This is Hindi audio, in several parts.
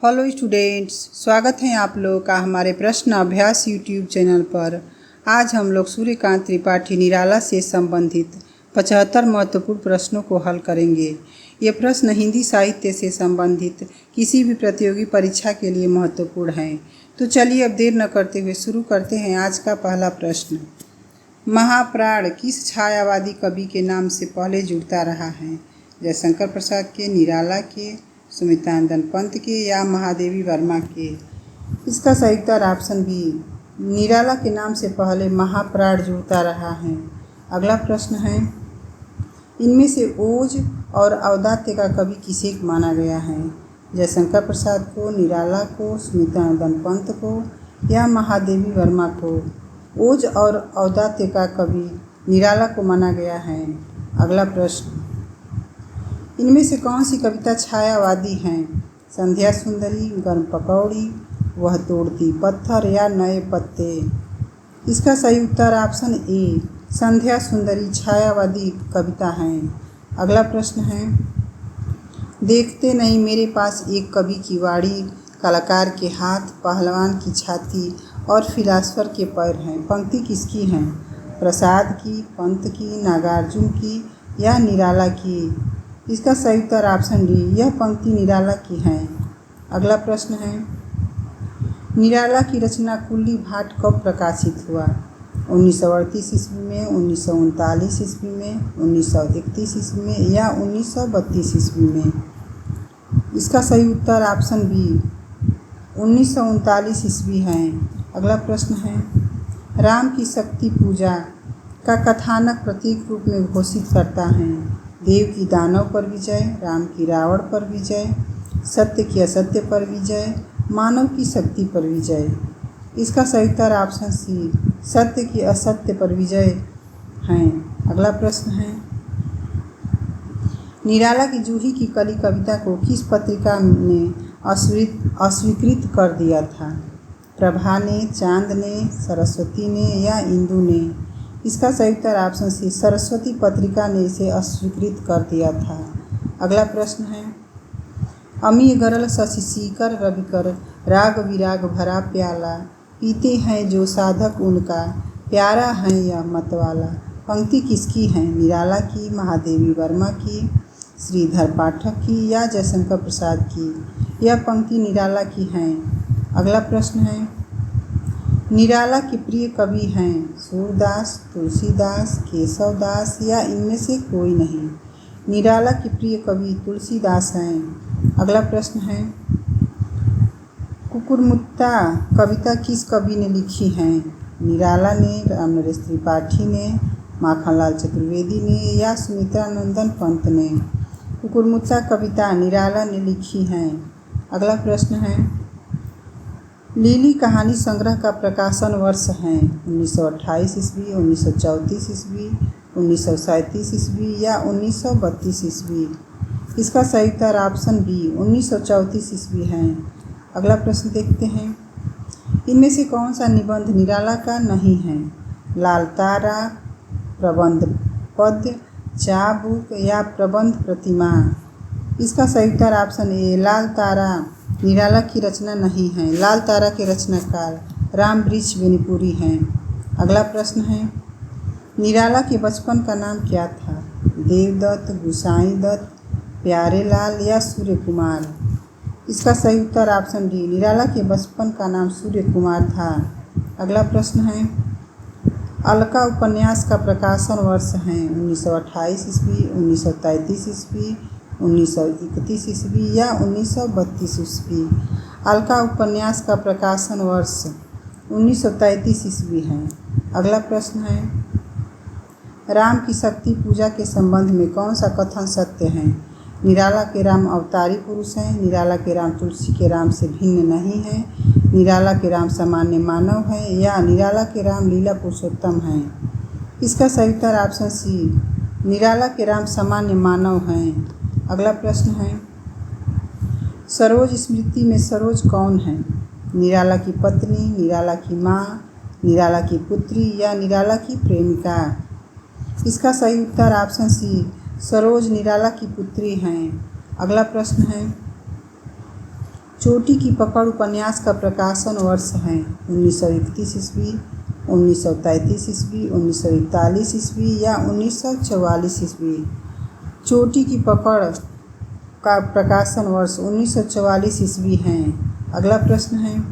हेलो स्टूडेंट्स, स्वागत है आप लोगों का हमारे प्रश्न अभ्यास यूट्यूब चैनल पर। आज हम लोग सूर्यकांत त्रिपाठी निराला से संबंधित 75 महत्वपूर्ण प्रश्नों को हल करेंगे। ये प्रश्न हिंदी साहित्य से संबंधित किसी भी प्रतियोगी परीक्षा के लिए महत्वपूर्ण हैं। तो चलिए अब देर न करते हुए शुरू करते हैं आज का पहला प्रश्न। महाप्राण किस छायावादी कवि के नाम से पहले जुड़ता रहा है? जयशंकर प्रसाद के, निराला के, सुमित्रानंदन पंत के या महादेवी वर्मा के? इसका सही उत्तर ऑप्शन बी, निराला के नाम से पहले महाप्राण जुड़ता रहा है। अगला प्रश्न है, इनमें से ओज और औदात्य का कवि किसे माना गया है? जयशंकर प्रसाद को, निराला को, सुमित्रानंदन पंत को या महादेवी वर्मा को? ओज और औदात्य का कवि निराला को माना गया है। अगला प्रश्न, इनमें से कौन सी कविता छायावादी हैं? संध्या सुंदरी, गर्म पकौड़ी, वह तोड़ती पत्थर या नए पत्ते? इसका सही उत्तर ऑप्शन ए, संध्या सुंदरी छायावादी कविता हैं। अगला प्रश्न है, देखते नहीं मेरे पास एक कवि की वाणी, कलाकार के हाथ, पहलवान की छाती और फिलासफर के पैर हैं। पंक्ति किसकी हैं? प्रसाद की, पंत की, नागार्जुन की या निराला की? इसका सही उत्तर ऑप्शन डी, यह पंक्ति निराला की है। अगला प्रश्न है, निराला की रचना कुल्ली भाट कब प्रकाशित हुआ? 1938 ईस्वी में, 1939 ईस्वी में, 1931 ईस्वी में या 1932 ईस्वी में? इसका सही उत्तर ऑप्शन बी, 1939 ईस्वी है। अगला प्रश्न है, राम की शक्ति पूजा का कथानक प्रतीक रूप में घोषित करता है? देव की दानव पर विजय, राम की रावण पर विजय, सत्य की असत्य पर विजय, मानव की शक्ति पर विजय? इसका सही उत्तर ऑप्शन सी, सत्य की असत्य पर विजय है। अगला प्रश्न है, निराला की जूही की कली कविता को किस पत्रिका ने अस्वीकृत कर दिया था? प्रभा ने, चांद ने, सरस्वती ने या इंदु ने? इसका सही उत्तर ऑप्शन सी, सरस्वती पत्रिका ने इसे अस्वीकृत कर दिया था। अगला प्रश्न है, अमीय गरल शशि सीकर रविकर, राग विराग भरा प्याला, पीते हैं जो साधक उनका, प्यारा है यह मतवाला? पंक्ति किसकी है? निराला की, महादेवी वर्मा की, श्रीधर पाठक की या जयशंकर प्रसाद की? यह पंक्ति निराला की है। अगला प्रश्न है, निराला के प्रिय कवि हैं सूरदास, तुलसीदास, केशवदास या इनमें से कोई नहीं? निराला के प्रिय कवि तुलसीदास हैं। अगला प्रश्न है, कुकुरमुत्ता कविता किस कवि ने लिखी है? निराला ने, रामनरेश त्रिपाठी ने, माखनलाल चतुर्वेदी ने या सुमित्रानंदन पंत ने? कुकुरमुत्ता कविता निराला ने लिखी है। अगला प्रश्न है, लीली कहानी संग्रह का प्रकाशन वर्ष है? 1928 ईस्वी, 1934 ईस्वी, 1937 ईस्वी या 1932 ईस्वी? इसका सही उत्तर ऑप्शन बी, 1934 ईस्वी है। अगला प्रश्न देखते हैं, इनमें से कौन सा निबंध निराला का नहीं है? लाल तारा, प्रबंध पद्य, चाबुक या प्रबंध प्रतिमा? इसका सही उत्तर ऑप्शन ए, लाल तारा निराला की रचना नहीं है। लाल तारा के रचनाकार रामवृक्ष बेनीपुरी हैं। अगला प्रश्न है, निराला के बचपन का नाम क्या था? देवदत्त, गुसाई दत्त, प्यारेलाल या सूर्य कुमार? इसका सही उत्तर ऑप्शन डी, निराला के बचपन का नाम सूर्य कुमार था। अगला प्रश्न है, अलका उपन्यास का प्रकाशन वर्ष है? 1928 ईस्वी, 1933 ईस्वी, 1931 ईस्वी या 1932 ईस्वी? अलका उपन्यास का प्रकाशन वर्ष 1933 ईस्वी है। अगला प्रश्न है, राम की शक्ति पूजा के संबंध में कौन सा कथन सत्य है? निराला के राम अवतारी पुरुष हैं, निराला के राम तुलसी के राम से भिन्न नहीं हैं, निराला के राम सामान्य मानव हैं या निराला के राम लीला पुरुषोत्तम हैं? इसका सही उत्तर ऑप्शन सी, निराला के राम सामान्य मानव हैं। अगला प्रश्न है, सरोज स्मृति में सरोज कौन है? निराला की पत्नी, निराला की माँ, निराला की पुत्री या निराला की प्रेमिका? इसका सही उत्तर ऑप्शन सी, सरोज निराला की पुत्री हैं। अगला प्रश्न है, चोटी की पकड़ उपन्यास का प्रकाशन वर्ष है 1931 ईस्वी, 1933 ईस्वी, 1941 ईस्वी या 1944 ईस्वी। चोटी की पकड़ का प्रकाशन वर्ष 1944 ईस्वी है। अगला प्रश्न है,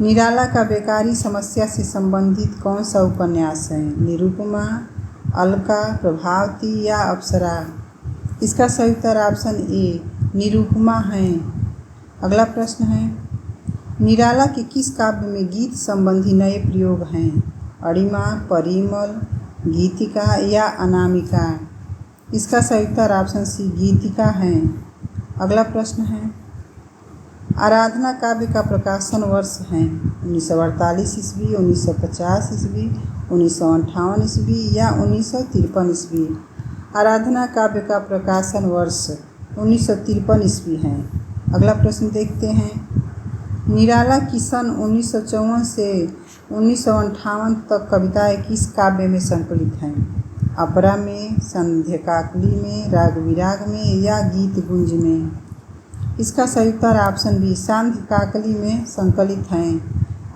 निराला का बेकारी समस्या से संबंधित कौन सा उपन्यास है? निरुपमा, अलका, प्रभावती या अप्सरा? इसका सही उत्तर ऑप्शन ए निरुपमा है। अगला प्रश्न है, निराला के किस काव्य में गीत संबंधी नए प्रयोग हैं? अरिमा, परिमल, गीतिका या अनामिका? इसका सही उत्तर ऑप्शन सी गीतिका है। अगला प्रश्न है, आराधना काव्य का प्रकाशन वर्ष है 1948 ईस्वी, 1950 ईस्वी, 1958 ईस्वी या 1953 ईस्वी। आराधना काव्य का प्रकाशन वर्ष 1953 ईस्वी है। अगला प्रश्न देखते हैं, निराला की सन 1954 से 1958 तक कविताएं किस काव्य में संकलित हैं? अपरा में, संध्याकाकली में, राग विराग में या गीत गुंज में? इसका सही उत्तर ऑप्शन बी सांध्यकाकली में संकलित हैं।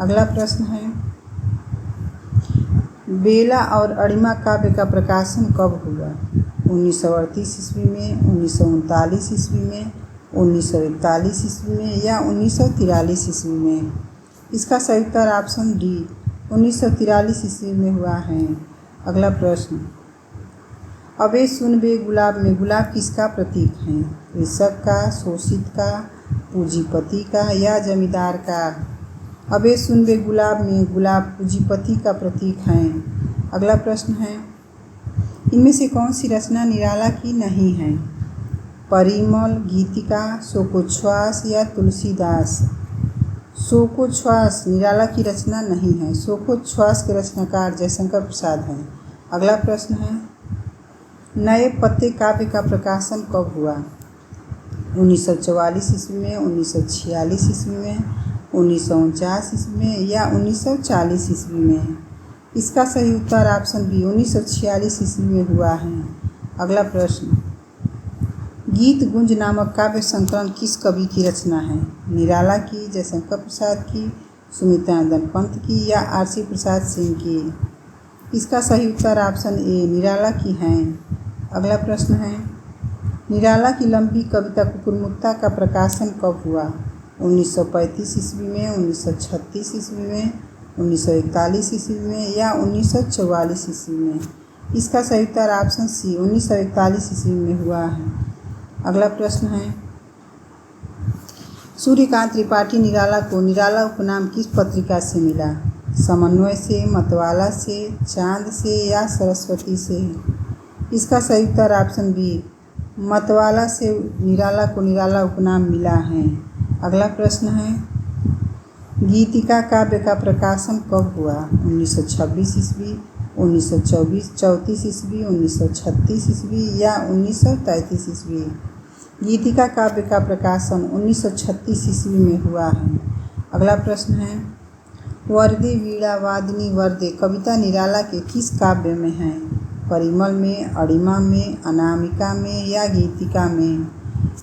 अगला प्रश्न है, बेला और अरिमा काव्य का प्रकाशन कब हुआ? 1938 ईस्वी में, 1939 ईस्वी में, 1941 ईस्वी में या 1943 ईस्वी में? इसका सही उत्तर ऑप्शन डी 1943 ईस्वी में हुआ है। अगला प्रश्न, अबे सुन बे गुलाब में गुलाब किसका प्रतीक है? कृषक का, शोषित का, पूंजीपति का या जमींदार का? अबे सुन बे गुलाब में गुलाब पूंजीपति का प्रतीक है। अगला प्रश्न है, इनमें से कौन सी रचना निराला की नहीं है? परिमल, गीतिका, शोकोच्छ्वास या तुलसीदास? शोकोच्छ्वास निराला की रचना नहीं है। शोकोच्छ्वास के रचनाकार जयशंकर प्रसाद हैं। अगला प्रश्न है, नए पत्ते काव्य का प्रकाशन कब हुआ? 1944 ईस्वी में, 1946 ईस्वी में, 1949 ईस्वी में या 1940 ईस्वी में? इसका सही उत्तर ऑप्शन बी 1946 ईस्वी में हुआ है। अगला प्रश्न, गीत गुंज नामक काव्य संकलन किस कवि की रचना है? निराला की, जयशंकर प्रसाद की, सुमित्रानंदन पंत की या आरसी प्रसाद सिंह की? इसका सही उत्तर ऑप्शन ए निराला की है। अगला प्रश्न है, निराला की लंबी कविता कुकुरमुत्ता का प्रकाशन कब हुआ? 1935 ईस्वी में, 1936 ईस्वी में, 1941 ईस्वी में या 1944 ईस्वी में? इसका सही उत्तर ऑप्शन सी 1941 ईस्वी में हुआ है। अगला प्रश्न है, सूर्यकांत त्रिपाठी निराला को निराला उपनाम किस पत्रिका से मिला? समन्वय से, मतवाला से, चांद से या सरस्वती से? इसका सही उत्तर ऑप्शन बी मतवाला से निराला को निराला उपनाम मिला है। अगला प्रश्न है, गीतिका काव्य का प्रकाशन कब हुआ? 1926 ईस्वी, 1934 ईस्वी, 1936 ईस्वी या 1933 ईस्वी? गीतिका काव्य का प्रकाशन 1936 ईस्वी में हुआ है। अगला प्रश्न है, वर्दे वीणा वादिनी वर्दे कविता निराला के किस काव्य में है? परिमल में, अरिमा में, अनामिका में या गीतिका में?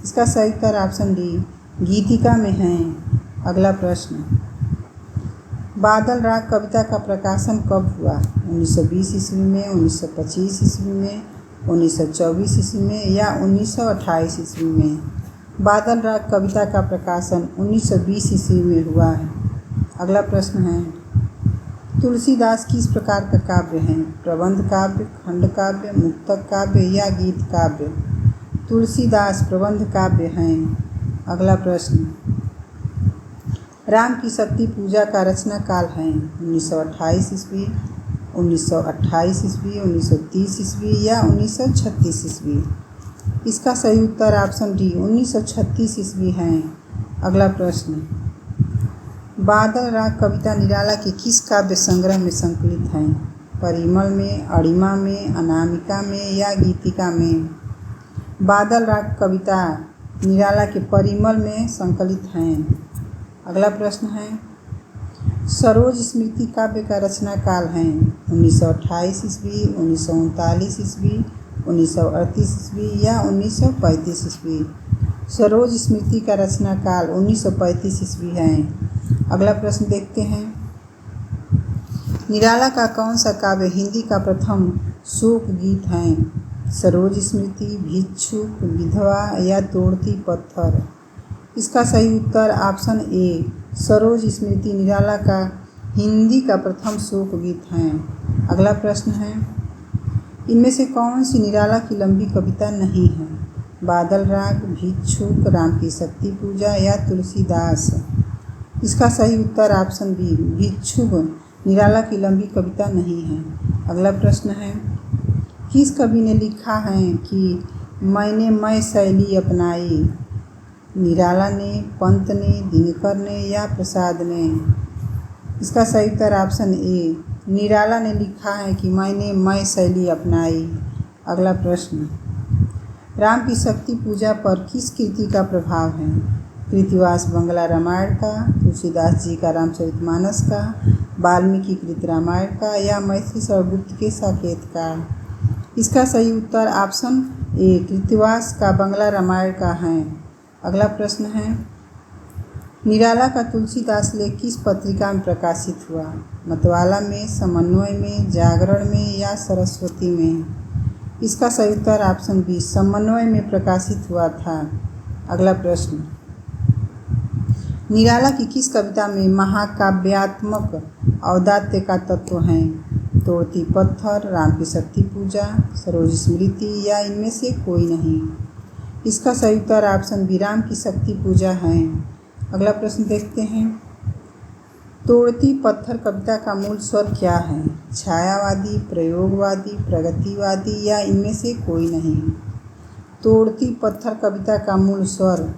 इसका सही उत्तर ऑप्शन डी गीतिका में है। अगला प्रश्न, बादल राग कविता का प्रकाशन कब हुआ? 1920 ईस्वी में, 1925 ईस्वी में, 1924 ईस्वी में या 1928 ईस्वी में? बादल राग कविता का प्रकाशन 1920 ईस्वी में हुआ है। अगला प्रश्न है, तुलसीदास किस प्रकार का काव्य है? प्रबंध काव्य, खंड काव्य, मुक्तक काव्य या गीत काव्य? तुलसीदास प्रबंध काव्य हैं। अगला प्रश्न, राम की शक्ति पूजा का रचना काल है? 1928 ईस्वी, 1928 ईस्वी, 1930 ईस्वी या 1936 ईस्वी? इसका सही उत्तर ऑप्शन डी 1936 ईस्वी है। अगला प्रश्न, बादल राग कविता निराला के किस काव्य संग्रह में संकलित हैं? परिमल में, अरिमा में, अनामिका में या गीतिका में? बादल राग कविता निराला के परिमल में संकलित हैं। अगला प्रश्न है, सरोज स्मृति काव्य का रचना काल है? 1928 ईस्वी, 1939 ईस्वी, 1938 ईस्वी या 1935 ईस्वी? सरोज स्मृति का रचना काल 1935 ईस्वी है। अगला प्रश्न देखते हैं। निराला का कौन सा काव्य हिंदी का प्रथम शोक गीत है? सरोज स्मृति, भिक्षुक, विधवा या तोड़ती पत्थर? इसका सही उत्तर ऑप्शन ए सरोज स्मृति निराला का हिंदी का प्रथम शोक गीत है। अगला प्रश्न है। इनमें से कौन सी निराला की लंबी कविता नहीं है? बादल राग, भिक्षुक, राम की शक्ति पूजा या तुलसीदास? इसका सही उत्तर ऑप्शन बी भिक्षुक निराला की लंबी कविता नहीं है। अगला प्रश्न है। किस कवि ने लिखा है कि मैंने मैं शैली अपनाई? निराला ने, पंत ने, दिनकर ने या प्रसाद ने? इसका सही उत्तर ऑप्शन ए निराला ने लिखा है कि मैंने मैं शैली अपनाई। अगला प्रश्न। राम की शक्ति पूजा पर किस कृति का प्रभाव है? कृतिवास बंगला रामायण का, तुलसीदास जी का रामचरितमानस का, वाल्मीकि कृत रामायण का या मैथिली सर्वगुप्त के साकेत का? इसका सही उत्तर ऑप्शन ए कृतिवास का बंगला रामायण का है। अगला प्रश्न है। निराला का तुलसीदास लेख किस पत्रिका में प्रकाशित हुआ? मतवाला में, समन्वय में, जागरण में या सरस्वती में? इसका सही उत्तर ऑप्शन बी समन्वय में प्रकाशित हुआ था। अगला प्रश्न। निराला की किस कविता में महाकाव्यात्मक औदात्य का तत्व है? तोड़ती पत्थर, राम की शक्ति पूजा, सरोज स्मृति या इनमें से कोई नहीं? इसका सही उत्तर ऑप्शन बी राम की शक्ति पूजा है। अगला प्रश्न देखते हैं। तोड़ती पत्थर कविता का मूल स्वर क्या है? छायावादी, प्रयोगवादी, प्रगतिवादी या इनमें से कोई नहीं? तोड़ती पत्थर कविता का मूल स्वर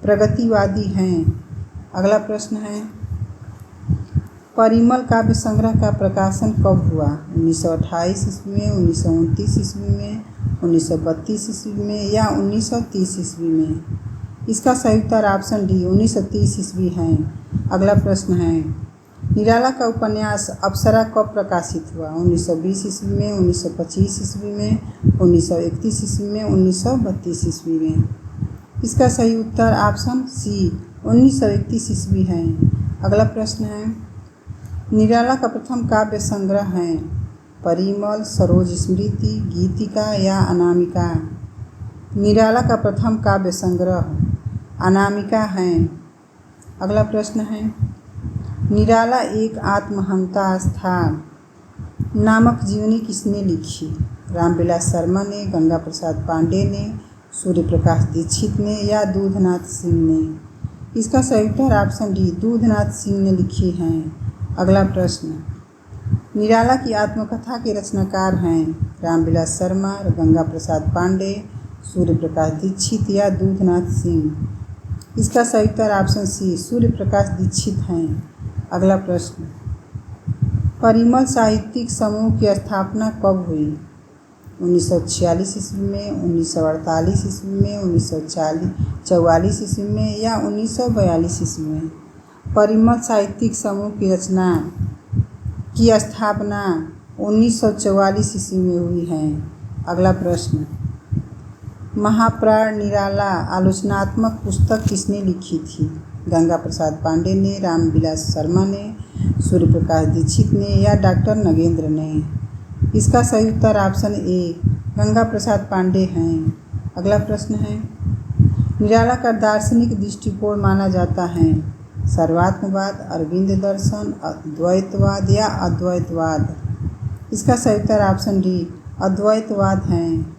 प्रगतिवादी है। अगला प्रश्न है। परिमल काव्य संग्रह का प्रकाशन कब हुआ? 1928 ईस्वी में, 1929 ईस्वी में, 1932 ईस्वी में या 1930 ईस्वी में? इसका सही उत्तर ऑप्शन डी 1930 ईस्वी है। अगला प्रश्न है। निराला का उपन्यास अप्सरा कब प्रकाशित हुआ? 1920 ईस्वी में, 1925 ईस्वी में, 1931 ईस्वी में, 1932 ईस्वी में? इसका सही उत्तर ऑप्शन सी 1931 ईस्वी है। अगला प्रश्न है। निराला का प्रथम काव्य संग्रह है परिमल, सरोज स्मृति, गीतिका या अनामिका? निराला का प्रथम काव्य संग्रह अनामिका है। अगला प्रश्न है। निराला एक आत्महंता था नामक जीवनी किसने लिखी? रामविलास शर्मा ने, गंगा प्रसाद पांडे ने, सूर्य प्रकाश दीक्षित ने या दूधनाथ सिंह ने? इसका सही उत्तर ऑप्शन डी दूधनाथ सिंह ने लिखी है। अगला प्रश्न। निराला की आत्मकथा के रचनाकार हैं रामविलास शर्मा, गंगा प्रसाद पांडे, सूर्य प्रकाश दीक्षित या दूधनाथ सिंह? इसका सही उत्तर ऑप्शन सी सूर्य प्रकाश दीक्षित हैं। अगला प्रश्न। परिमल साहित्यिक समूह की स्थापना कब हुई? 1946 ईस्वी में, 1948 ईस्वी में, 1944 ईस्वी में या 1942 ईस्वी में? परिमल साहित्यिक समूह की स्थापना 1944 ईस्वी में हुई है। अगला प्रश्न। महाप्राण निराला आलोचनात्मक पुस्तक किसने लिखी थी? गंगा प्रसाद पांडे ने, रामविलास शर्मा ने, सूर्य प्रकाश दीक्षित ने या डॉक्टर नगेंद्र ने? इसका सही उत्तर ऑप्शन ए गंगा प्रसाद पांडे हैं। अगला प्रश्न है। निराला का दार्शनिक दृष्टिकोण माना जाता है सर्वात्मवाद, अरविंद दर्शन, अद्वैतवाद या अद्वैतवाद? इसका सही उत्तर ऑप्शन डी अद्वैतवाद है।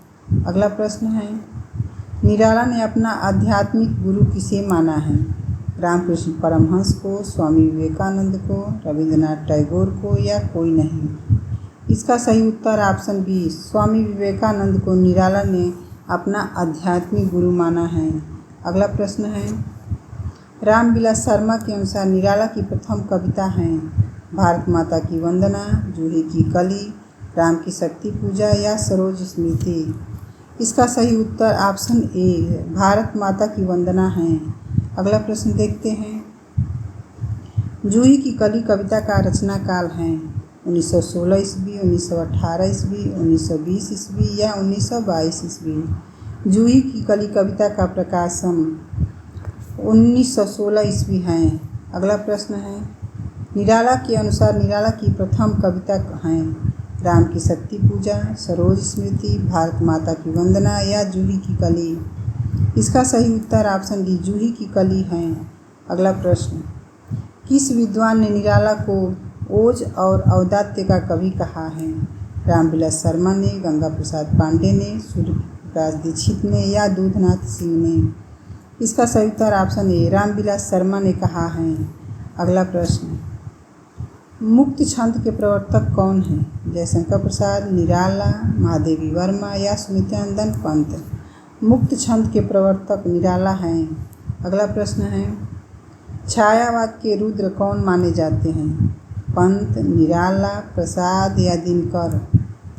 अगला प्रश्न है। निराला ने अपना आध्यात्मिक गुरु किसे माना है? रामकृष्ण परमहंस को, स्वामी विवेकानंद को, रविंद्रनाथ टैगोर को या कोई नहीं? इसका सही उत्तर ऑप्शन बी स्वामी विवेकानंद को निराला ने अपना आध्यात्मिक गुरु माना है। अगला प्रश्न है। रामविलास शर्मा के अनुसार निराला की प्रथम कविता है भारत माता की वंदना, जूही की कली, राम की शक्ति पूजा या सरोज स्मृति? इसका सही उत्तर ऑप्शन ए भारत माता की वंदना है। अगला प्रश्न देखते हैं। जूही की कली कविता का रचना काल है 1916 ईस्वी, 1918 ईस्वी, 1920 ईस्वी या 1922 ईस्वी? जूही की कली कविता का प्रकाशन 1916 ईस्वी है। अगला प्रश्न है, निराला के अनुसार निराला की प्रथम कविता है राम की शक्ति पूजा, सरोज स्मृति, भारत माता की वंदना या जूही की कली। इसका सही उत्तर ऑप्शन डी जूही की कली है। अगला प्रश्न, किस विद्वान ने निराला को ओज और औदात्य का कवि कहा है? रामविलास शर्मा ने, गंगा प्रसाद पांडे ने, सूर्य प्रकाश दीक्षित ने या दूधनाथ सिंह ने। इसका सही उत्तर ऑप्शन ए रामविलास शर्मा ने कहा है। अगला प्रश्न, मुक्त छंद के प्रवर्तक कौन हैं? जयशंकर प्रसाद, निराला, महादेवी वर्मा या सुमित्रानंदन पंत। मुक्त छंद के प्रवर्तक निराला हैं। अगला प्रश्न है, छायावाद के रुद्र कौन माने जाते हैं? पंत, निराला, प्रसाद या दिनकर।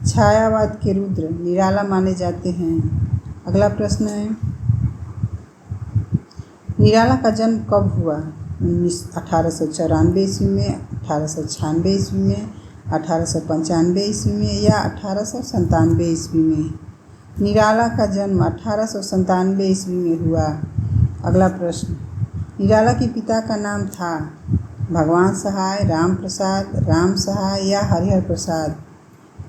छायावाद के रुद्र निराला माने जाते हैं। अगला प्रश्न है, निराला का जन्म कब हुआ? 1894 ईस्वी में, 1896 ईस्वी में, 1895 ईस्वी में या 1897 ईस्वी में। निराला का जन्म 1897 ईस्वी में हुआ। अगला प्रश्न, निराला के पिता का नाम था भगवान सहाय, राम प्रसाद, राम सहाय या हरिहर प्रसाद।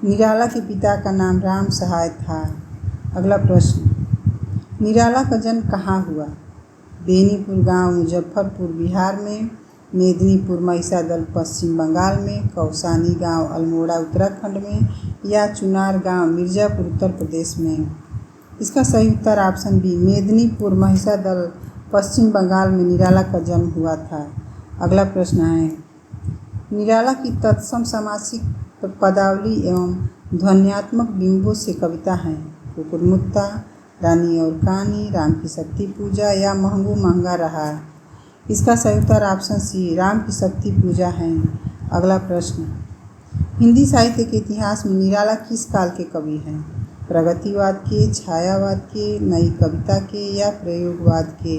निराला के पिता का नाम राम सहाय था। अगला प्रश्न, निराला का जन्म कहाँ हुआ? बेनीपुर गांव मुजफ्फरपुर बिहार में, मेदिनीपुर महिषादल पश्चिम बंगाल में, कौसानी गांव अल्मोड़ा उत्तराखंड में या चुनार गांव मिर्ज़ापुर उत्तर प्रदेश में। इसका सही उत्तर ऑप्शन बी मेदिनीपुर महिषादल पश्चिम बंगाल में निराला का जन्म हुआ था। अगला प्रश्न है, निराला की तत्सम समासिक पदावली एवं ध्वन्यात्मक बिंबों से कविता हैं? कुकुरमुत्ता, रानी और कहानी, राम की शक्ति पूजा या महंगू महंगा रहा। इसका सही उत्तर ऑप्शन सी राम की शक्ति पूजा है। अगला प्रश्न, हिंदी साहित्य के इतिहास में निराला किस काल के कवि हैं? प्रगतिवाद के, छायावाद के, नई कविता के या प्रयोगवाद के।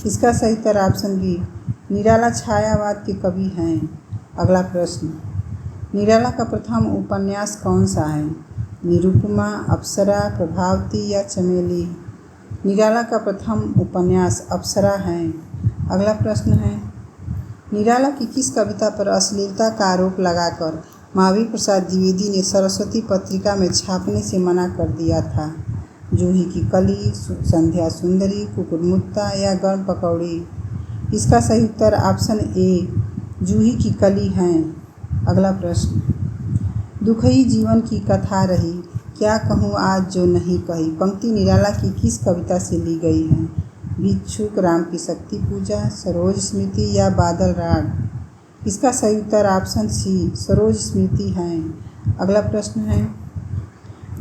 इसका सही उत्तर ऑप्शन बी निराला छायावाद के कवि हैं। अगला प्रश्न, निराला का प्रथम उपन्यास कौन सा है? निरुपमा, अप्सरा, प्रभावती या चमेली। निराला का प्रथम उपन्यास अप्सरा है। अगला प्रश्न है, निराला की किस कविता पर अश्लीलता का आरोप लगाकर महावीर प्रसाद द्विवेदी ने सरस्वती पत्रिका में छापने से मना कर दिया था? जूही की कली, संध्या सुंदरी, कुकुरमुत्ता या गर्म पकौड़ी। इसका सही उत्तर ऑप्शन ए जूही की कली है। अगला प्रश्न, दुखई जीवन की कथा रही, क्या कहूँ आज जो नहीं कही। पंक्ति निराला की किस कविता से ली गई है? भिक्षुक, राम की शक्ति पूजा, सरोज स्मृति या बादल राग। इसका सही उत्तर ऑप्शन सी सरोज स्मृति है। अगला प्रश्न है,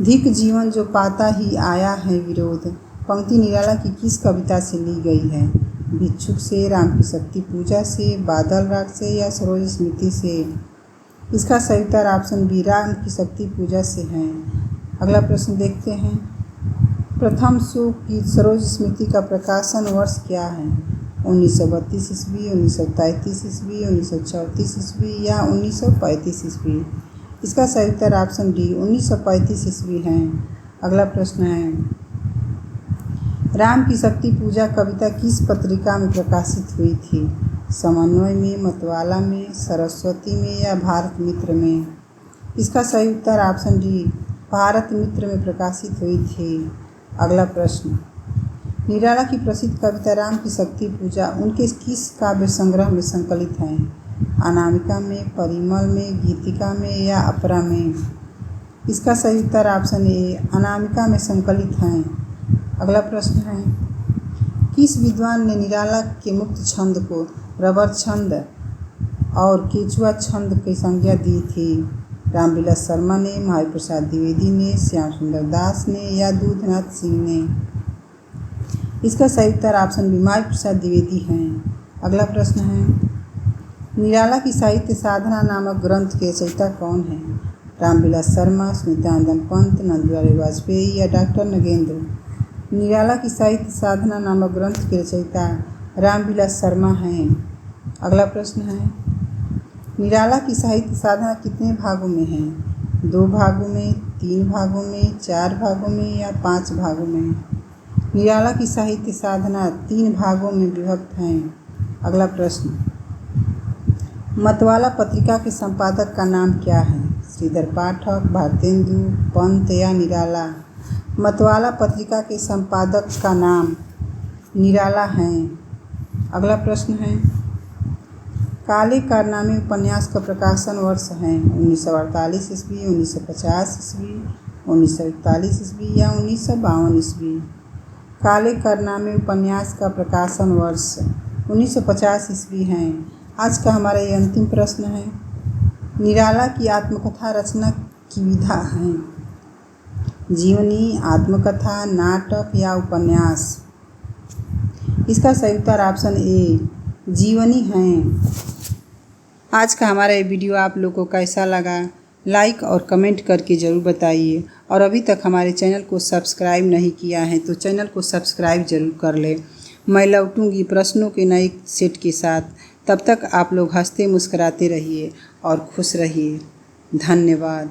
धिक जीवन जो पाता ही आया है विरोध। पंक्ति निराला की किस कविता से ली गई है? भिक्षुक से, राम की शक्ति पूजा से, बादल राग से या सरोज स्मृति से। इसका सही उत्तर ऑप्शन बी राम की शक्ति पूजा से है। अगला प्रश्न देखते हैं, प्रथम सुगीत सरोज स्मृति का प्रकाशन वर्ष क्या है? 1932 ईस्वी, 1933 ईस्वी, 1934 ईस्वी या 1935 ईस्वी। इसका सही उत्तर ऑप्शन डी 1935 ईस्वी है। अगला प्रश्न है, राम की शक्ति पूजा कविता किस पत्रिका में प्रकाशित हुई थी? समन्वय में, मतवाला में, सरस्वती में या भारत मित्र में। इसका सही उत्तर ऑप्शन डी भारत मित्र में प्रकाशित हुई थी। अगला प्रश्न, निराला की प्रसिद्ध कविता राम की शक्ति पूजा उनके किस काव्य संग्रह में संकलित है? अनामिका में, परिमल में, गीतिका में या अपरा में। इसका सही उत्तर ऑप्शन ए अनामिका में संकलित हैं। अगला प्रश्न है, किस विद्वान ने निराला के मुक्त छंद को रबर छंद और केचुआ छंद की संज्ञा दी थी? रामविलास शर्मा ने, महावीर प्रसाद द्विवेदी ने, श्याम सुंदर दास ने या दूधनाथ सिंह ने। इसका सही उत्तर ऑप्शन बी महावीर प्रसाद द्विवेदी हैं। अगला प्रश्न है, निराला की साहित्य साधना नामक ग्रंथ के रचयिता कौन है? रामविलास शर्मा, सुमित्रानंदन पंत, नंदलाल वाजपेयी या डॉक्टर नगेंद्र। निराला की साहित्य साधना नामक ग्रंथ के रचयिता रामविलास शर्मा हैं। अगला प्रश्न है, निराला की साहित्य साधना कितने भागों में है? 2 भागों में, 3 भागों में, 4 भागों में या 5 भागों में? निराला की साहित्य साधना 3 भागों में विभक्त हैं। अगला प्रश्न, मतवाला पत्रिका के संपादक का नाम क्या है? श्रीधर पाठक, भारतेंदु, पंत या निराला? मतवाला पत्रिका के संपादक का नाम निराला है। अगला प्रश्न है, काले कारनामे उपन्यास का प्रकाशन वर्ष है? 1948 ईस्वी, 1950 ईस्वी, 1941 ईस्वी या 1952 ईस्वी? काले कारनामे उपन्यास का प्रकाशन वर्ष 1950 ईस्वी है। आज का हमारा ये अंतिम प्रश्न है, निराला की आत्मकथा रचना की विधा है? जीवनी, आत्मकथा, नाटक या उपन्यास? इसका सही उत्तर ऑप्शन ए जीवनी है। आज का हमारा ये वीडियो आप लोगों को कैसा लगा, लाइक और कमेंट करके ज़रूर बताइए। और अभी तक हमारे चैनल को सब्सक्राइब नहीं किया है तो चैनल को सब्सक्राइब ज़रूर कर लें। मैं लौटूंगी प्रश्नों के नए सेट के साथ। तब तक आप लोग हंसते मुस्कराते रहिए और खुश रहिए। धन्यवाद।